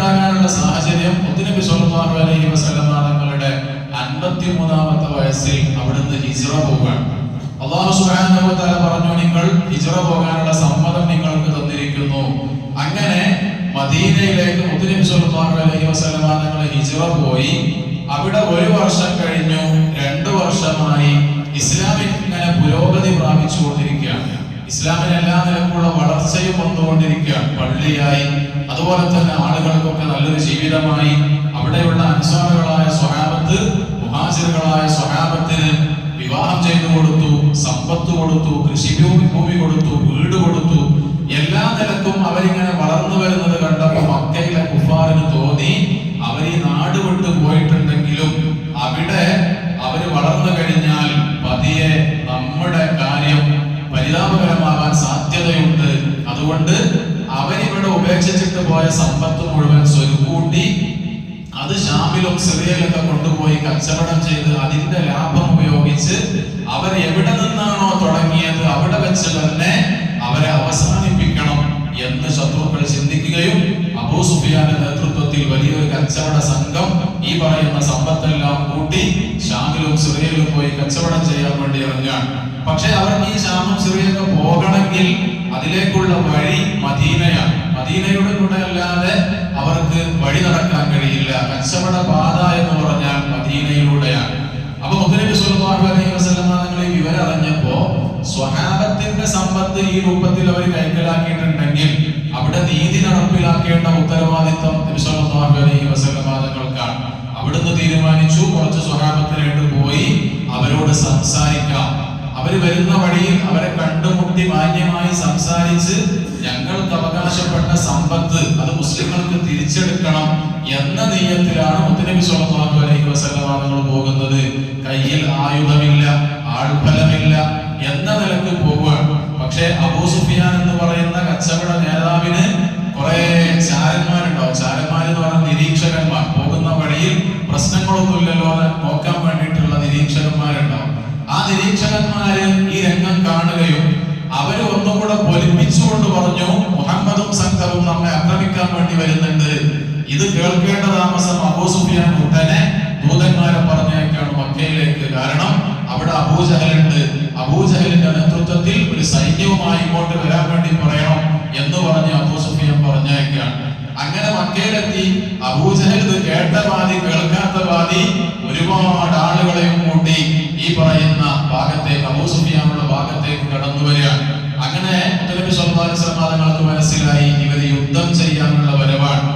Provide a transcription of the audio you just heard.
ഉണ്ടാകാനുള്ള സാഹചര്യം മുത്തുനബി സ്വല്ലല്ലാഹു അലൈഹി വസല്ലം തങ്ങളുടെ 53ാമത്തെ വയസ്സിൽ അവിടുന്ന് ഹിജ്റ പോവുകയാണ്. അല്ലാഹു സുബ്ഹാനഹു വ തആല പറഞ്ഞു, നിങ്ങൾ ഹിജ്റ പോകാനുള്ള സമ്മതം നിങ്ങൾക്ക് തന്നിരിക്കുന്നു. അങ്ങനെ മദീനയിലേക്ക് മുത്തുനബി സ്വല്ലല്ലാഹു അലൈഹി വസല്ലം തങ്ങൾ ഹിജ്റ പോയി. അവിടെ 1 വർഷം കഴിഞ്ഞു, 2 വർഷമായി ഇസ്ലാമിൽ ഇങ്ങനെ പുരോഗതി പ്രാപിച്ചുകൊണ്ടിരിക്കുകയാണ്. ഇസ്ലാമിന് എല്ലാ നിലക്കുള്ള വളർച്ചയും വന്നുകൊണ്ടിരിക്കുകയാണ്. പള്ളിയായി, അതുപോലെ തന്നെ ആളുകൾക്കൊക്കെ നല്ലൊരു ജീവിതമായി. അവിടെയുള്ള അൻസാറുകളായ സ്വഹാബത്ത്, മുഹാജിറുകളായ സ്വഹാബത്തിന് വിവാഹം ചെയ്തു കൊടുത്തു, സമ്പത്ത് കൊടുത്തു, കൃഷിഭൂമി കൊടുത്തു, വീട് കൊടുത്തു. എല്ലാ നിലക്കും അവരിങ്ങനെ വളർന്നു വരുന്നത് കണ്ടപ്പോൾ മക്കയിലെ കുഫാറിന് തോന്നി, അവർ ഈ നാട് വിട്ടു പോയിട്ടുണ്ടെങ്കിലും അവിടെ അവര് വളർന്നു കഴിഞ്ഞാൽ പതിയെ നമ്മുടെ കാര്യം പരിതാപകരമാകാൻ സാധ്യതയുണ്ട്. അതുകൊണ്ട് അവരിവിടെ ഉപേക്ഷിച്ചിട്ട് പോയ സമ്പത്ത് മുഴുവൻ സ്വരുക്കൂട്ടി അത് ഷാമിലും സിറിയയിലൊക്കെ കൊണ്ടുപോയി കച്ചവടം ചെയ്ത് അതിന്റെ ലാഭം ഉപയോഗിച്ച് അവർ എവിടെ നിന്നാണോ തുടങ്ങിയത് അവിടെ വെച്ച് തന്നെ അവരെ അവസാനിപ്പിക്കണം എന്ന് ശത്രുക്കൾ ചിന്തിക്കുകയും അബൂ സുഫിയാന്റെ നേതൃത്വത്തിൽ വലിയൊരു കച്ചവട സംഘം ഈ പറയുന്ന സമ്പത്തെല്ലാം കൂട്ടി ഷാമിലും സിറിയയിലും പോയി കച്ചവടം ചെയ്യാൻ വേണ്ടി ഇറങ്ങുകയാണ്. പക്ഷെ അവർക്ക് ഈ ഷാമും സിറിയൊക്കെ പോകണമെങ്കിൽ അതിലേക്കുള്ള വഴി മദീനയാണ്. മദീനയുടെ കൂടെ അല്ലാതെ അവർക്ക് വഴി നടക്കാൻ കഴിയില്ല. കച്ചവട പാത എന്ന് പറഞ്ഞാൽ മദീനയിലൂടെയാണ്. അപ്പൊ മുത്തുനബി സ്വല്ലല്ലാഹു അലൈഹി വസല്ലം തങ്ങൾ ഈ വിവരം അറിഞ്ഞപ്പോ സ്വഹാബത്തിന്റെ സമ്പത്ത് ഈ രൂപത്തിൽ അവർ കൈക്കലാക്കിയിട്ടുണ്ടെങ്കിൽ അവിടെ നീതി നടപ്പിലാക്കേണ്ട ഉത്തരവാദിത്വം നബി സ്വല്ലല്ലാഹു അലൈഹി വസല്ലം തങ്ങൾക്കാണ്. അവിടുന്ന് തീരുമാനിച്ചു, കുറച്ച് സ്വഹാബത്തിനായിട്ട് പോയി അവരോട് സംസാരിക്കാം. അവര് വരുന്ന വഴിയിൽ അവരെ കണ്ടുമുട്ടി മാന്യമായി സംസാരിച്ച് ഞങ്ങൾക്ക് അവകാശപ്പെട്ട സമ്പത്ത് അത് മുസ്ലിങ്ങൾക്ക് തിരിച്ചെടുക്കണം എന്ന നിയ്യത്തിലാണ് മുത്തുനബി സ്വല്ലല്ലാഹു അലൈഹി വസല്ലം തങ്ങൾ പോകുന്നത്. കയ്യിൽ ആയുധമില്ല, ആൾബലമില്ല എന്ന നിലക്ക് പോവുകയാണ്. പക്ഷെ അബൂ സുഫിയാൻ എന്ന് പറയുന്ന കച്ചവട നേതാവിന് കുറെ ചാരന്മാരുണ്ടാവും. ചാരന്മാരെന്ന് പറഞ്ഞ നിരീക്ഷകന്മാർ. പോകുന്ന വഴിയിൽ പ്രശ്നങ്ങളൊന്നുമില്ലല്ലോ എന്ന് നോക്കാൻ വേണ്ടിയിട്ടുള്ള നിരീക്ഷകന്മാരുണ്ടാവും. ആ നിരീക്ഷകന്മാര് ഈ രംഗം കാണുകയും അവര് ഒന്നുകൂടെ പൊലിപ്പിച്ചുകൊണ്ട് പറഞ്ഞു, മുഹമ്മദും സംഘവും നമ്മെ ആക്രമിക്കാൻ വേണ്ടി വരുന്നുണ്ട്. ഇത് കേൾക്കേണ്ട താമസം അബൂ സുഫിയാൻ ഉടനെ ദൂതന്മാരെ പറഞ്ഞേക്കാണ് മക്കയിലേക്ക്. കാരണം അവിടെ അബൂജഹലുണ്ട്. അബൂജഹലിന്റെ നേതൃത്വത്തിൽ ഒരു സൈന്യവുമായി ഇങ്ങോട്ട് വരാൻ വേണ്ടി പറയണം എന്ന് പറഞ്ഞ് അബൂ സുഫിയാൻ പറഞ്ഞേക്കാണ്. അങ്ങനെ മക്കയിലെത്തി. അബൂജഹൽ ഇത് കേട്ട പാതി കേൾക്കാത്ത പാതി ഒരുപാട് ആളുകളെയും കൂട്ടി ഈ പറയുന്ന ഭാഗത്തേക്ക്, അബൂ സുഫിയാനുള്ള ഭാഗത്തേക്ക് കടന്നു വരികയാണ്. അങ്ങനെ മുത്തുനബി സ്വല്ലല്ലാഹു അലൈഹി വസല്ലം തങ്ങൾക്ക് മനസ്സിലായി ഇവര് യുദ്ധം ചെയ്യാനുള്ള വരവാണ്.